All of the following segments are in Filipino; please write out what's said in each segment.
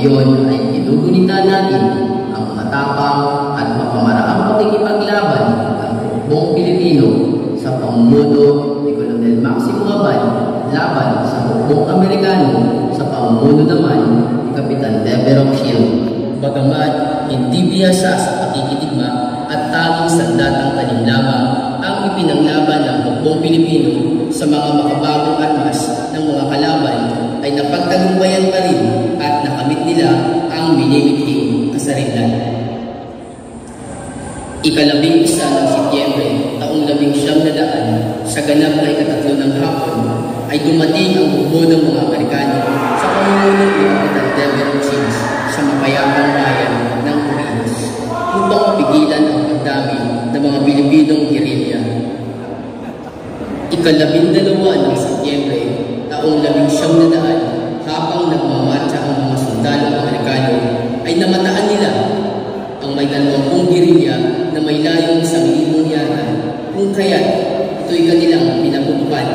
Ngayon ay ginugunita natin ang matapang at mapamaraang pakikipaglaban ng buong Pilipino sa pamumuno ni Colonel Maximo Abad laban sa buong Amerikano sa pamumuno naman ni Kapitan Devereux Shield. Bagamat hindi biyasa sa pakikitigma at tanging sandatang tanim lamang ang ipinanglaban ng buong Pilipino sa mga makabagong armas ng mga kalaban ay napagtagumpayan pa rin at nakamit nila ang minimiting kasarinlan. Ika-11 ng Setyembre, taong 1900, sa ganap na ika-3 ng hapon, ay dumating ang hukbo ng mga Amerikano sa pamumuno ni Kapitan Devereux Shield sa mapayapang bayan ng Morinos upang mapigilan ang pagdami ng mga Pilipinong gerilya. Ika-12 ng Setyembre, taong 1900, habang nagmamarcha ang mga sundalong Amerikano, ay namataan nila ang may 20 gerilya na may layong 1,000 yata, kung kaya't ito'y kanilang pinaputukan.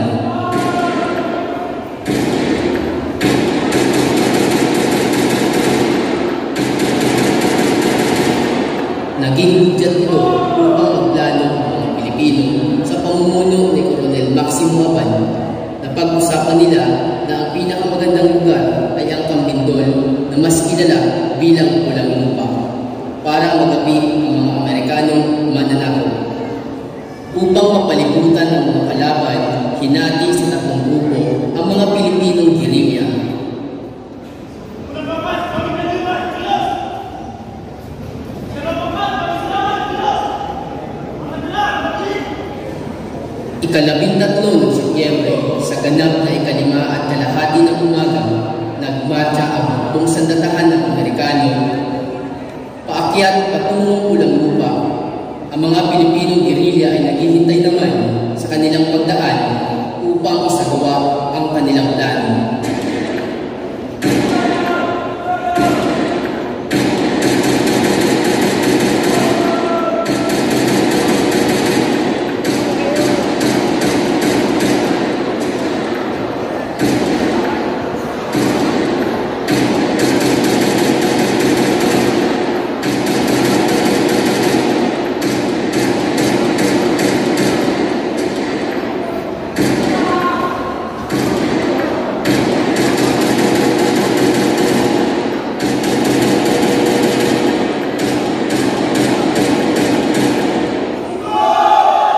Naging hudyat ito upang magplano ang mga Pilipino sa pamumuno ni Colonel Maximo Abad na pag-usapan nila na ang pinakamagandang lugar ay ang Kambindol na mas kilala bilang Pulang Lupa para magapi ang mga Amerikanong mananakop. Upang mapalibutan ang mga kalaban, hinati sa 3 grupo ang mga Pilipinong gerilya. Ika-13 ng Setyembre, sa ganap na ika-5 at kalahati ng umaga, nagmarcha ang buong sandatahan ng Amerikano paakyat patungong Pulang Lupa. Ang mga Pilipinong gerilya ay naghihintay naman sa kanilang pagdaan upang isagawa ang kanilang plano.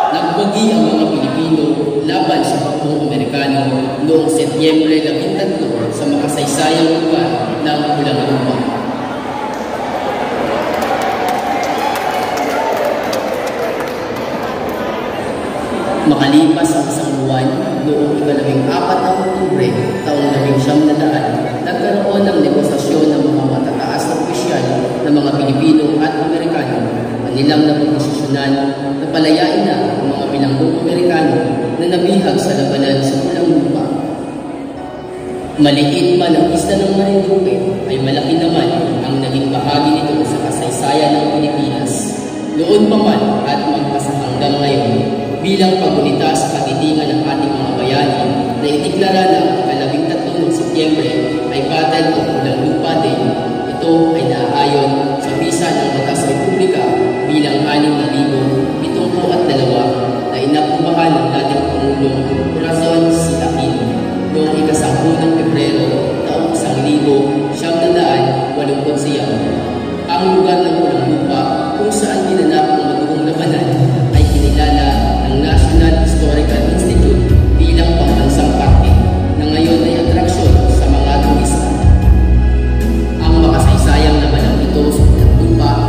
Nagwagi ang mga Pilipino laban sa buong Amerikano noong Setyembre 13 sa makasaysayang lugar ng Pulang Lupa. Makalipas ang isang buwan, noong ika-14 ng Oktubre, taong 1900, nagkaroon ng negosasyon ng mga matataas na opisyal ng mga Pilipino at Amerikano na nilang napagdesisyonan na palayain na ang mga bilanggong Amerikano na nabihag sa labanan sa Pulang Lupa. Maliit man ang isla ng Marinduque, ay malaki naman ang naging bahagi nito sa kasaysayan ng Pilipinas. Noon pa man at magpasa hanggang ngayon, bilang pagunita sa kagitingan ng ating mga bayani na itiklara ng ika-13 ng Setyembre ay Battle of Pulang Lupa Day. Ito ay naaayon sa bisa ng Batas Republika bilang 6,072 na inaprobahan ng dating Pangulong Corazon C. Aquino noong ika-10 ng Pebrero taong 1989. Ang lugar ng Pulang Lupa kung saan ginanap ang madugong labanan ay kinilala ng National Historical Institute bilang pambansang parke na ngayon ay atraksyon sa mga turista. Ang makasaysayang labanan ito sa Pulang Lupa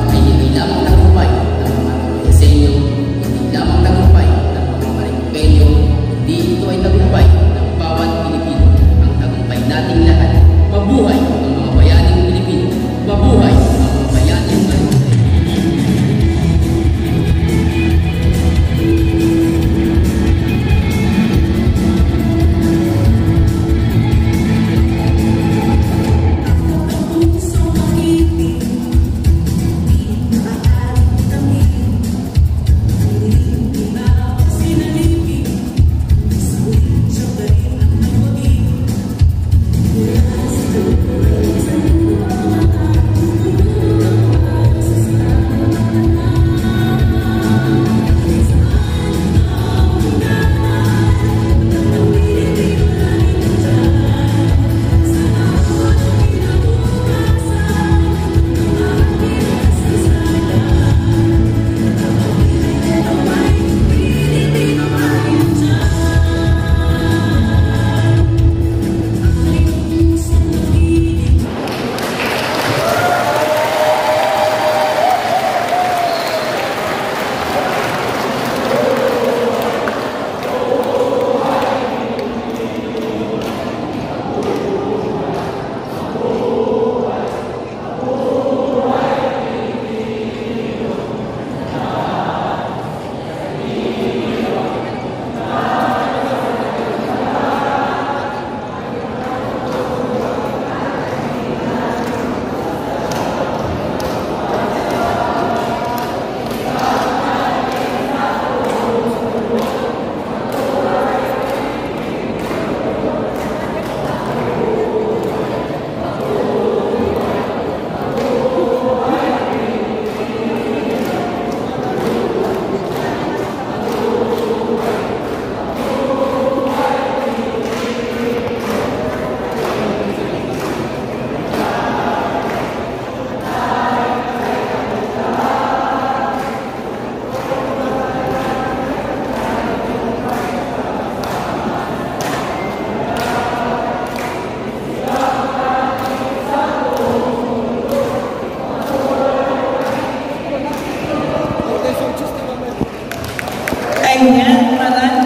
Ayan, maraming